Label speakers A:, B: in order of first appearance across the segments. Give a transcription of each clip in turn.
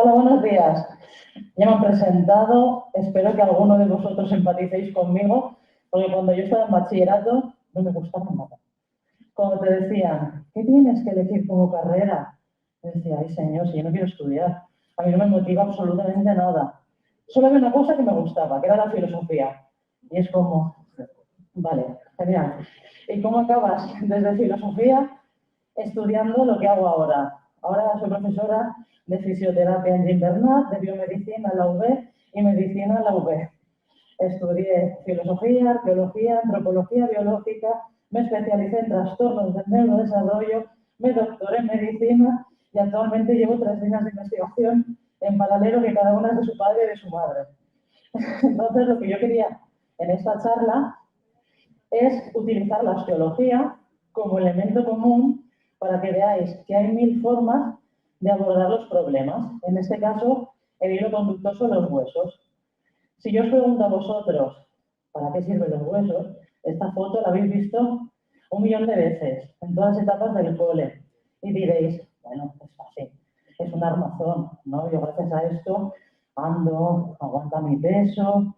A: Hola, buenos días. Ya me han presentado, espero que alguno de vosotros empaticéis conmigo, porque cuando yo estaba en bachillerato no me gustaba nada. Cuando te decían, ¿qué tienes que elegir como carrera? Yo decía, ay señor, si yo no quiero estudiar, a mí no me motiva absolutamente nada. Solo había una cosa que me gustaba, que era la filosofía. Y es como, vale, genial. ¿Y cómo acabas desde filosofía estudiando lo que hago ahora? Ahora soy profesora de fisioterapia en Gimbernat, de biomedicina en la UB y medicina en la UB. Estudié filosofía, arqueología, antropología biológica, me especialicé en trastornos del neurodesarrollo, me doctoré en medicina y actualmente llevo 3 líneas de investigación en paralelo que cada una es de su padre y de su madre. Entonces, lo que yo quería en esta charla es utilizar la astrología como elemento común para que veáis que hay 1000 formas de abordar los problemas. En este caso, el hilo conductor son los huesos. Si yo os pregunto a vosotros, ¿para qué sirven los huesos? Esta foto la habéis visto 1.000.000 de veces en todas las etapas del cole. Y diréis, bueno, es fácil, es un armazón, ¿no? Yo gracias a esto ando, aguanta mi peso,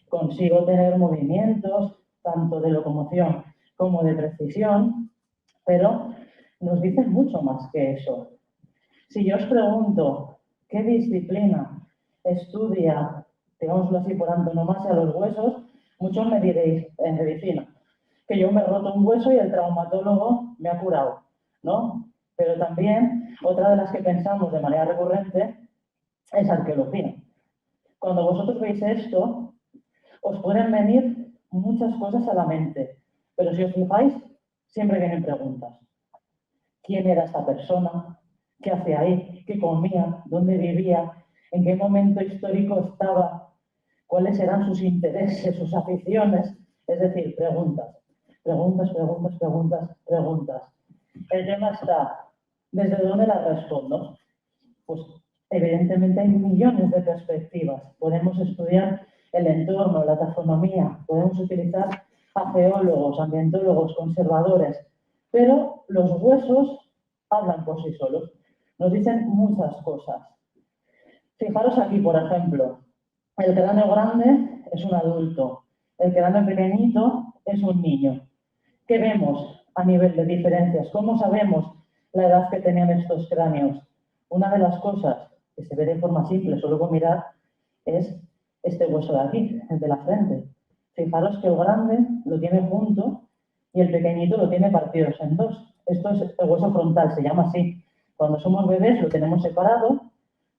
A: consigo tener movimientos, tanto de locomoción como de precisión, pero nos dicen mucho más que eso. Si yo os pregunto, ¿qué disciplina estudia, digámoslo así por antonomasia, los huesos? Muchos me diréis, en medicina, que yo me he roto un hueso y el traumatólogo me ha curado, ¿no? Pero también, otra de las que pensamos de manera recurrente es arqueología. Cuando vosotros veis esto, os pueden venir muchas cosas a la mente, pero si os fijáis, siempre vienen preguntas. ¿Quién era esta persona? ¿Qué hacía ahí? ¿Qué comía? ¿Dónde vivía? ¿En qué momento histórico estaba? ¿Cuáles eran sus intereses, sus aficiones? Es decir, preguntas. Preguntas, preguntas, preguntas, preguntas. El tema está, ¿desde dónde las respondo? Pues evidentemente hay millones de perspectivas. Podemos estudiar el entorno, la taxonomía, podemos utilizar a geólogos, ambientólogos, conservadores, pero los huesos hablan por sí solos, nos dicen muchas cosas. Fijaros aquí, por ejemplo, el cráneo grande es un adulto, el cráneo pequeñito es un niño. ¿Qué vemos a nivel de diferencias? ¿Cómo sabemos la edad que tenían estos cráneos? Una de las cosas que se ve de forma simple, solo con mirar, es este hueso de aquí, el de la frente. Fijaros que el grande lo tiene junto y el pequeñito lo tiene partidos en dos. Esto es el hueso frontal, se llama así. Cuando somos bebés lo tenemos separado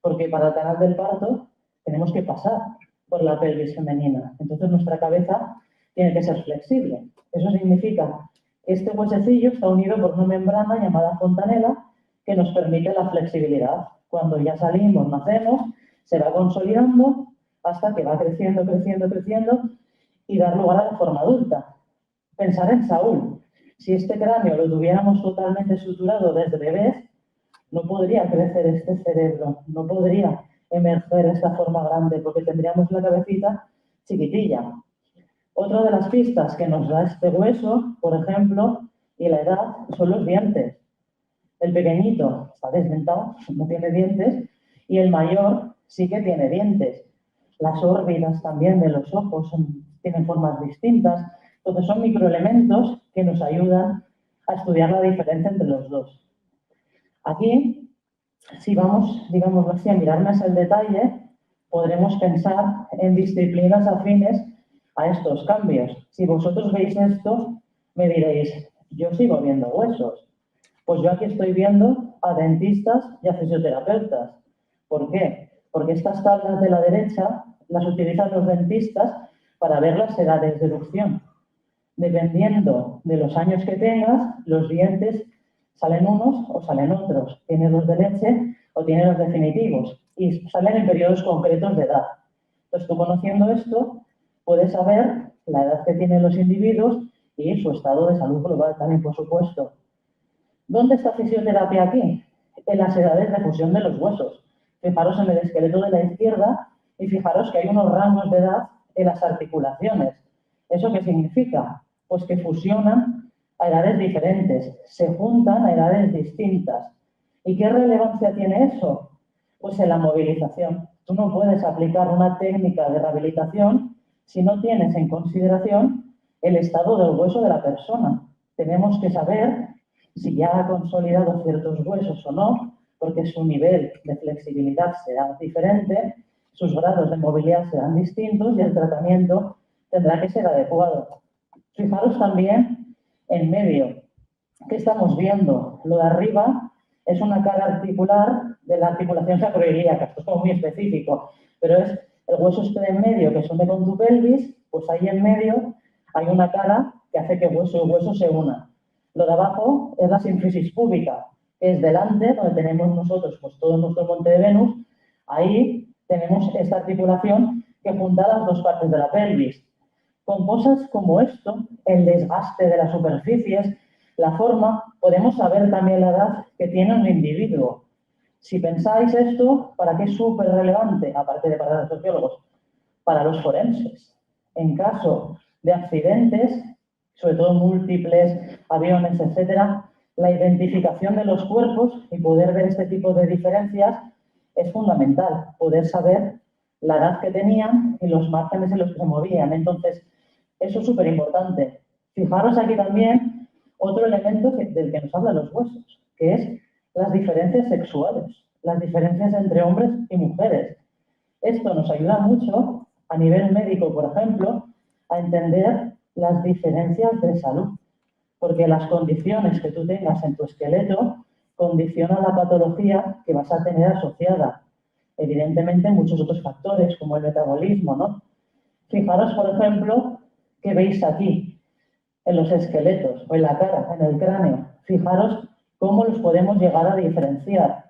A: porque para el canal del parto tenemos que pasar por la pelvis femenina. Entonces nuestra cabeza tiene que ser flexible. Eso significa que este huesecillo está unido por una membrana llamada fontanela que nos permite la flexibilidad. Cuando ya salimos, nacemos, se va consolidando hasta que va creciendo, creciendo, creciendo y dar lugar a la forma adulta. Pensar en Saúl. Si este cráneo lo tuviéramos totalmente estructurado desde bebés, no podría crecer este cerebro, no podría emerger esta forma grande porque tendríamos la cabecita chiquitilla. Otra de las pistas que nos da este hueso, por ejemplo, y la edad, son los dientes. El pequeñito está desdentado, no tiene dientes, y el mayor sí que tiene dientes. Las órbitas también de los ojos tienen formas distintas. Entonces son microelementos que nos ayudan a estudiar la diferencia entre los dos. Aquí, si vamos, digamos así, a mirar más el detalle, podremos pensar en disciplinas afines a estos cambios. Si vosotros veis esto, me diréis, yo sigo viendo huesos. Pues yo aquí estoy viendo a dentistas y a fisioterapeutas. ¿Por qué? Porque estas tablas de la derecha las utilizan los dentistas para ver las edades de erupción. Dependiendo de los años que tengas, los dientes salen unos o salen otros. Tienes los de leche o tienes los definitivos. Y salen en periodos concretos de edad. Entonces, tú conociendo esto, puedes saber la edad que tienen los individuos y su estado de salud global también, por supuesto. ¿Dónde está fisioterapia aquí? En las edades de fusión de los huesos. Fijaros en el esqueleto de la izquierda y fijaros que hay unos rangos de edad en las articulaciones. ¿Eso qué significa? Pues que fusionan a edades diferentes, se juntan a edades distintas. ¿Y qué relevancia tiene eso? Pues en la movilización. Tú no puedes aplicar una técnica de rehabilitación si no tienes en consideración el estado del hueso de la persona. Tenemos que saber si ya ha consolidado ciertos huesos o no, porque su nivel de flexibilidad será diferente, sus grados de movilidad serán distintos y el tratamiento tendrá que ser adecuado. Fijaros también en medio. ¿Qué estamos viendo? Lo de arriba es una cara articular de la articulación sacroiliaca. Esto es como muy específico, pero es el hueso este de en medio, que son de contupelvis, pues ahí en medio hay una cara que hace que hueso y hueso se unan. Lo de abajo es la sínfisis púbica, que es delante, donde tenemos nosotros pues todo nuestro monte de Venus. Ahí tenemos esta articulación que junta las dos partes de la pelvis. Con cosas como esto, el desgaste de las superficies, la forma, podemos saber también la edad que tiene un individuo. Si pensáis esto, ¿para qué es súper relevante? Aparte de para los sociólogos, para los forenses. En caso de accidentes, sobre todo múltiples, aviones, etcétera, la identificación de los cuerpos y poder ver este tipo de diferencias es fundamental. Poder saber la edad que tenían y los márgenes en los que se movían. Entonces, eso es súper importante. Fijaros aquí también otro elemento del que nos hablan los huesos, que es las diferencias sexuales, las diferencias entre hombres y mujeres. Esto nos ayuda mucho a nivel médico, por ejemplo, a entender las diferencias de salud, porque las condiciones que tú tengas en tu esqueleto condicionan la patología que vas a tener asociada. Evidentemente, muchos otros factores, como el metabolismo, ¿no? Fijaros, por ejemplo, que veis aquí, en los esqueletos o en la cara, en el cráneo. Fijaros cómo los podemos llegar a diferenciar.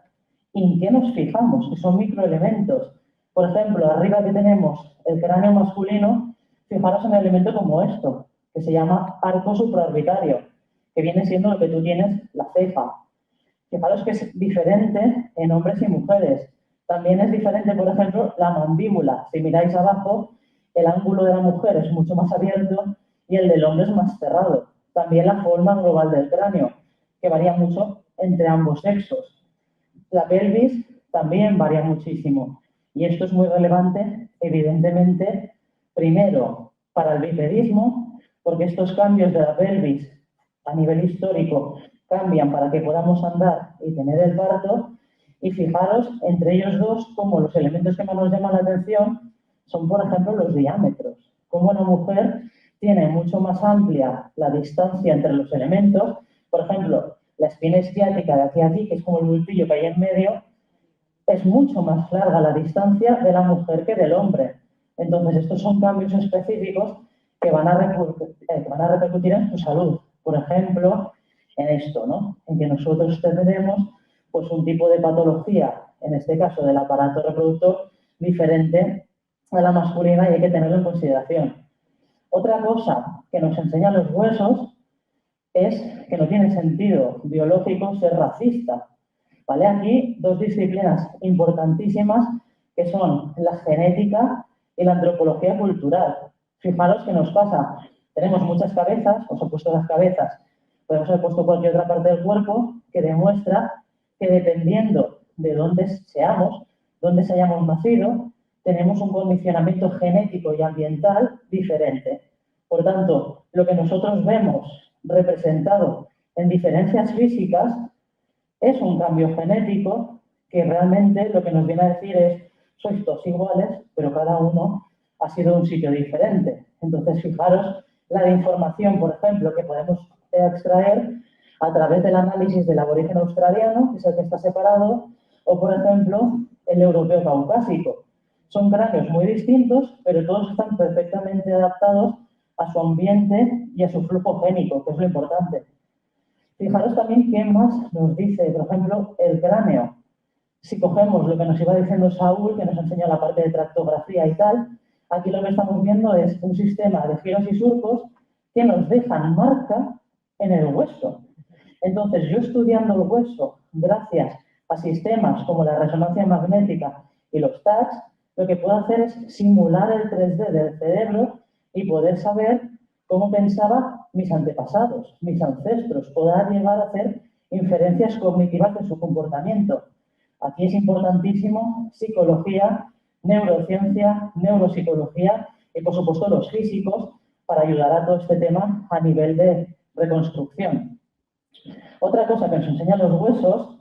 A: ¿Y en qué nos fijamos? Que son microelementos. Por ejemplo, arriba que tenemos el cráneo masculino, fijaros en un elemento como esto, que se llama arco supraorbitario, que viene siendo lo que tú tienes, la ceja. Fijaros que es diferente en hombres y mujeres. También es diferente, por ejemplo, la mandíbula. Si miráis abajo, el ángulo de la mujer es mucho más abierto y el del hombre es más cerrado. También la forma global del cráneo, que varía mucho entre ambos sexos. La pelvis también varía muchísimo. Y esto es muy relevante, evidentemente, primero, para el bipedismo, porque estos cambios de la pelvis a nivel histórico cambian para que podamos andar y tener el parto. Y fijaros, entre ellos dos, como los elementos que más nos llaman la atención son, por ejemplo, los diámetros. Como una mujer tiene mucho más amplia la distancia entre los elementos. Por ejemplo, la espina isquiática de aquí a aquí, que es como el bultillo que hay en medio, es mucho más larga la distancia de la mujer que del hombre. Entonces, estos son cambios específicos que van a repercutir en su salud. Por ejemplo, en esto, ¿no? En que nosotros tenemos pues, un tipo de patología, en este caso del aparato reproductor, diferente a la masculina y hay que tenerlo en consideración. Otra cosa que nos enseñan los huesos es que no tiene sentido biológico ser racista. ¿Vale? Aquí dos disciplinas importantísimas que son la genética y la antropología cultural. Fijaros qué nos pasa. Tenemos muchas cabezas, os he puesto las cabezas, podemos haber puesto cualquier otra parte del cuerpo que demuestra que dependiendo de dónde seamos, dónde se hayamos nacido, tenemos un condicionamiento genético y ambiental diferente. Por tanto, lo que nosotros vemos representado en diferencias físicas es un cambio genético que realmente lo que nos viene a decir es sois todos iguales, pero cada uno ha sido de un sitio diferente. Entonces, fijaros la información, por ejemplo, que podemos extraer a través del análisis del aborigen australiano, que es el que está separado, o, por ejemplo, el europeo caucásico. Son cráneos muy distintos, pero todos están perfectamente adaptados a su ambiente y a su flujo génico, que es lo importante. Fijaros también qué más nos dice, por ejemplo, el cráneo. Si cogemos lo que nos iba diciendo Saúl, que nos enseña la parte de tractografía y tal, aquí lo que estamos viendo es un sistema de giros y surcos que nos dejan marca en el hueso. Entonces, yo estudiando el hueso, gracias a sistemas como la resonancia magnética y los TACs, lo que puedo hacer es simular el 3D del cerebro y poder saber cómo pensaban mis antepasados, mis ancestros, poder llegar a hacer inferencias cognitivas de su comportamiento. Aquí es importantísimo psicología, neurociencia, neuropsicología y, por supuesto, los físicos para ayudar a todo este tema a nivel de reconstrucción. Otra cosa que nos enseñan los huesos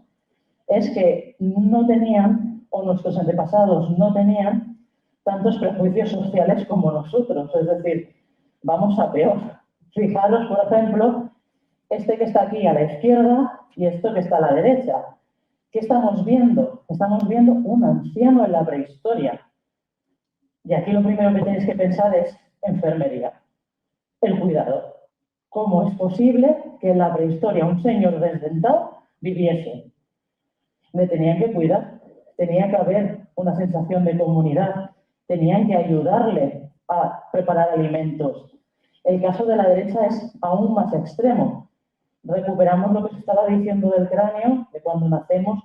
A: es que no tenían, o nuestros antepasados no tenían, tantos prejuicios sociales como nosotros. Es decir, vamos a peor. Fijaros, por ejemplo, este que está aquí a la izquierda y esto que está a la derecha. ¿Qué estamos viendo? Estamos viendo un anciano en la prehistoria. Y aquí lo primero que tenéis que pensar es enfermería, el cuidado. ¿Cómo es posible que en la prehistoria un señor desdentado viviese? Le tenían que cuidar, tenía que haber una sensación de comunidad, tenían que ayudarle a preparar alimentos. El caso de la derecha es aún más extremo. Recuperamos lo que se estaba diciendo del cráneo, de cuando nacemos,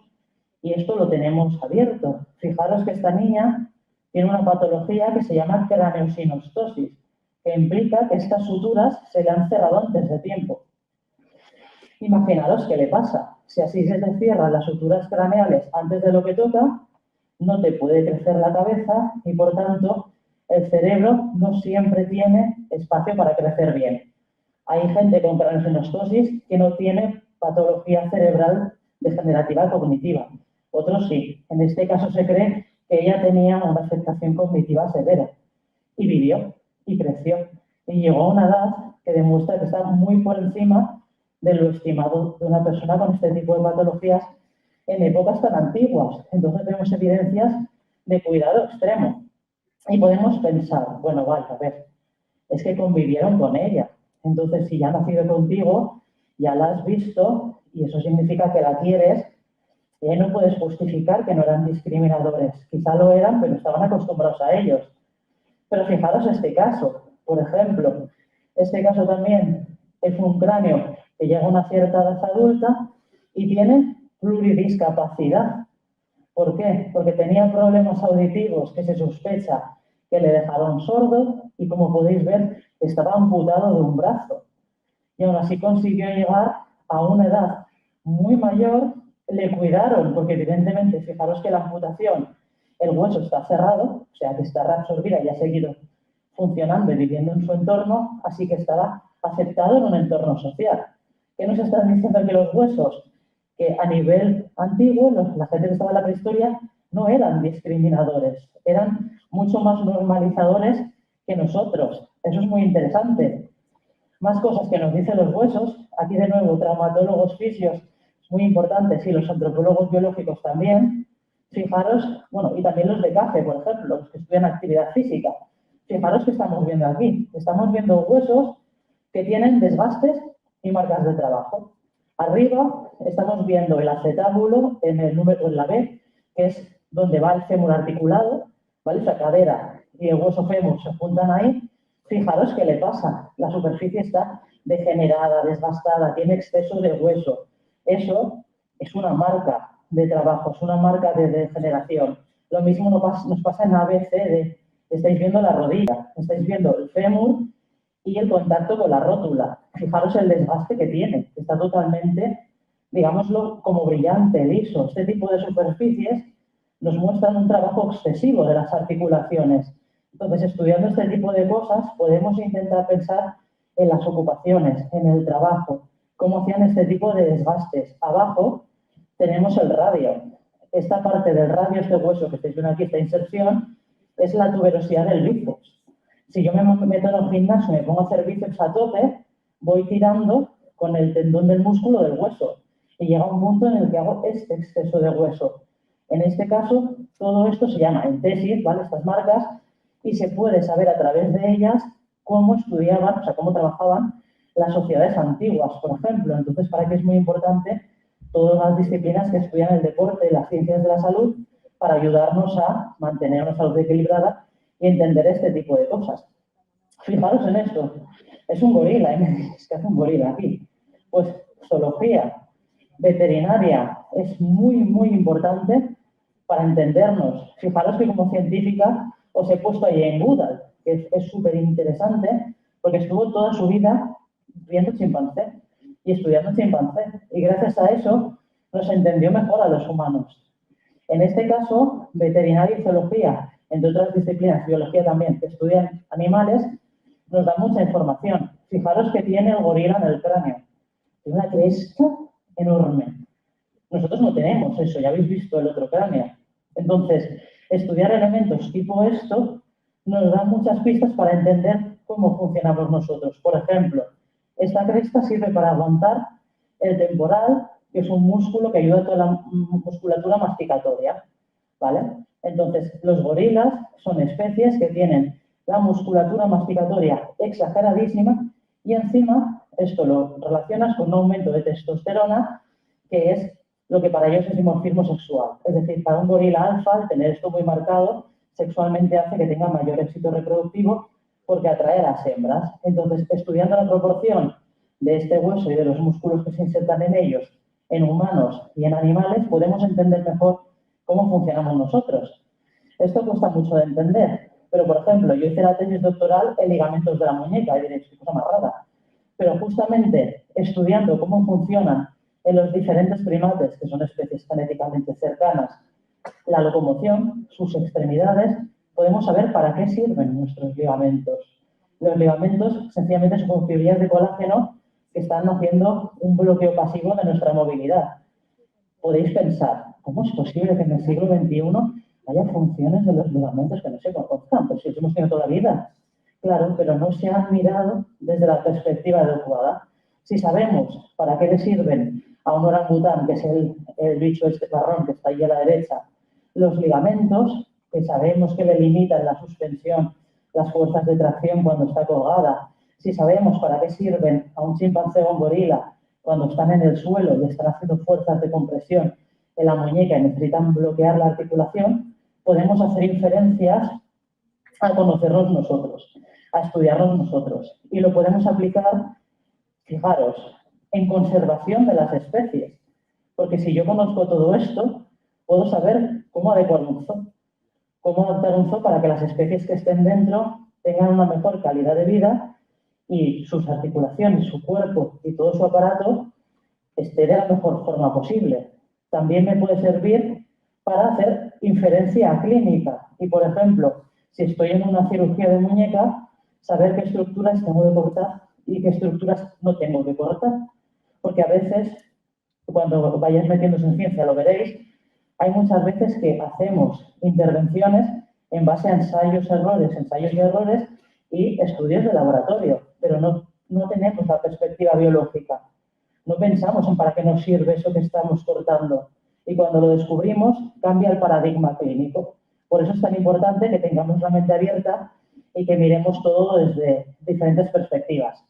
A: y esto lo tenemos abierto. Fijaros que esta niña tiene una patología que se llama craneosinostosis, que implica que estas suturas se le han cerrado antes de tiempo. Imaginaros qué le pasa. Si así se te cierran las suturas craneales antes de lo que toca, no te puede crecer la cabeza y, por tanto, el cerebro no siempre tiene espacio para crecer bien. Hay gente con craneosinostosis que no tiene patología cerebral degenerativa cognitiva. Otros sí. En este caso se cree que ella tenía una afectación cognitiva severa y vivió y creció y llegó a una edad que demuestra que está muy por encima de lo estimado de una persona con este tipo de patologías en épocas tan antiguas. Entonces vemos evidencias de cuidado extremo y podemos pensar, bueno, vale, a ver, es que convivieron con ella. Entonces, si ya ha nacido contigo, ya la has visto y eso significa que la quieres, y ahí no puedes justificar que no eran discriminadores. Quizá lo eran, pero estaban acostumbrados a ellos. Pero fijaros este caso, por ejemplo, este caso también es un cráneo que llega a una cierta edad adulta y tiene pluridiscapacidad. ¿Por qué? Porque tenía problemas auditivos que se sospecha que le dejaron sordo y, como podéis ver, estaba amputado de un brazo. Y aún así consiguió llegar a una edad muy mayor, le cuidaron, porque evidentemente, fijaros que la amputación, el hueso está cerrado, o sea que está reabsorbida y ha seguido funcionando y viviendo en su entorno, así que estaba aceptado en un entorno social. ¿Qué nos están diciendo aquí los huesos? Que a nivel antiguo, la gente que estaba en la prehistoria no eran discriminadores, eran mucho más normalizadores que nosotros. Eso es muy interesante. Más cosas que nos dicen los huesos. Aquí de nuevo, traumatólogos, fisios, muy importantes, y los antropólogos biológicos también. Fijaros, bueno, y también los de CAFE, por ejemplo, los que estudian actividad física. Fijaros que estamos viendo aquí. Estamos viendo huesos que tienen desgastes y marcas de trabajo. Arriba estamos viendo el acetábulo en el número, en la B, que es donde va el fémur articulado, ¿vale? Esa cadera y el hueso fémur se juntan ahí. Fijaros qué le pasa. La superficie está degenerada, desgastada, tiene exceso de hueso. Eso es una marca de trabajo, es una marca de degeneración. Lo mismo nos pasa en ABCD. Estáis viendo la rodilla, estáis viendo el fémur y el contacto con la rótula. Fijaros el desgaste que tiene, que está totalmente, digámoslo, como brillante, liso. Este tipo de superficies nos muestran un trabajo excesivo de las articulaciones. Entonces, estudiando este tipo de cosas, podemos intentar pensar en las ocupaciones, en el trabajo, cómo hacían este tipo de desgastes. Abajo tenemos el radio. Esta parte del radio, este hueso que estáis viendo aquí, esta inserción, es la tuberosidad del bíceps. Si yo me meto en un gimnasio y me pongo a hacer bíceps a tope, voy tirando con el tendón del músculo del hueso. Y llega un punto en el que hago este exceso de hueso. En este caso, todo esto se llama entesis, ¿vale? Estas marcas, y se puede saber a través de ellas cómo estudiaban, o sea, cómo trabajaban las sociedades antiguas, por ejemplo. Entonces, para qué es muy importante todas las disciplinas que estudian el deporte y las ciencias de la salud para ayudarnos a mantener una salud equilibrada y entender este tipo de cosas. Fijaros en esto. Es un gorila, es que hace un gorila aquí. Pues zoología, veterinaria, es muy, muy importante para entendernos. Fijaros que como científica os he puesto ahí en Goodall, que es súper interesante, porque estuvo toda su vida viendo chimpancé y estudiando chimpancé. Y gracias a eso nos entendió mejor a los humanos. En este caso, veterinaria y zoología, entre otras disciplinas, biología también, que estudian animales, nos da mucha información. Fijaros que tiene el gorila en el cráneo. Tiene una cresta enorme. Nosotros no tenemos eso, ya habéis visto el otro cráneo. Entonces, estudiar elementos tipo esto nos da muchas pistas para entender cómo funcionamos nosotros. Por ejemplo, esta cresta sirve para aguantar el temporal, que es un músculo que ayuda a toda la musculatura masticatoria, ¿vale? Entonces, los gorilas son especies que tienen la musculatura masticatoria exageradísima y encima esto lo relacionas con un aumento de testosterona, que es lo que para ellos es dimorfismo sexual. Es decir, para un gorila alfa, el tener esto muy marcado, sexualmente hace que tenga mayor éxito reproductivo porque atrae a las hembras. Entonces, estudiando la proporción de este hueso y de los músculos que se insertan en ellos, en humanos y en animales, podemos entender mejor cómo funcionamos nosotros. Esto cuesta mucho de entender, pero por ejemplo, yo hice la tesis doctoral en ligamentos de la muñeca, y diréis, qué cosa más rara. Pero justamente estudiando cómo funcionan en los diferentes primates, que son especies genéticamente cercanas, la locomoción, sus extremidades, podemos saber para qué sirven nuestros ligamentos. Los ligamentos sencillamente son fibrillas de colágeno que están haciendo un bloqueo pasivo de nuestra movilidad. Podéis pensar, ¿cómo es posible que en el siglo XXI haya funciones de los ligamentos que no se conozcan? Pues si los hemos tenido toda la vida. Claro, pero no se han mirado desde la perspectiva adecuada. Si sabemos para qué le sirven a un orangután, que es el bicho este marrón que está ahí a la derecha, los ligamentos, que sabemos que le limitan la suspensión, las fuerzas de tracción cuando está colgada, si sabemos para qué sirven a un chimpancé o a un gorila cuando están en el suelo y están haciendo fuerzas de compresión en la muñeca y necesitan bloquear la articulación, podemos hacer inferencias a conocernos nosotros, a estudiarnos nosotros. Y lo podemos aplicar, fijaros, en conservación de las especies. Porque si yo conozco todo esto, puedo saber cómo adecuar un zoo, cómo adaptar un zoo para que las especies que estén dentro tengan una mejor calidad de vida y sus articulaciones, su cuerpo y todo su aparato esté de la mejor forma posible. También me puede servir para hacer inferencia clínica. Y, por ejemplo, si estoy en una cirugía de muñeca, saber qué estructuras tengo que cortar y qué estructuras no tengo que cortar. Porque a veces, cuando vayáis metiéndose en ciencia, lo veréis, hay muchas veces que hacemos intervenciones en base a ensayos y errores y estudios de laboratorio, pero no tenemos la perspectiva biológica. No pensamos en para qué nos sirve eso que estamos cortando. Y cuando lo descubrimos, cambia el paradigma clínico. Por eso es tan importante que tengamos la mente abierta y que miremos todo desde diferentes perspectivas.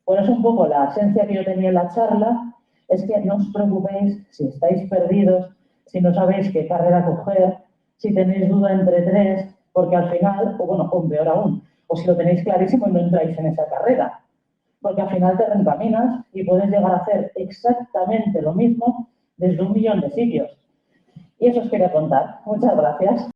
A: Por eso un poco la esencia que yo tenía en la charla es que no os preocupéis si estáis perdidos, si no sabéis qué carrera coger, si tenéis duda entre tres, porque al final, o peor aún, o si lo tenéis clarísimo y no entráis en esa carrera, porque al final te reencaminas y puedes llegar a hacer exactamente lo mismo desde 1 millón de sitios. Y eso os quería contar. Muchas gracias.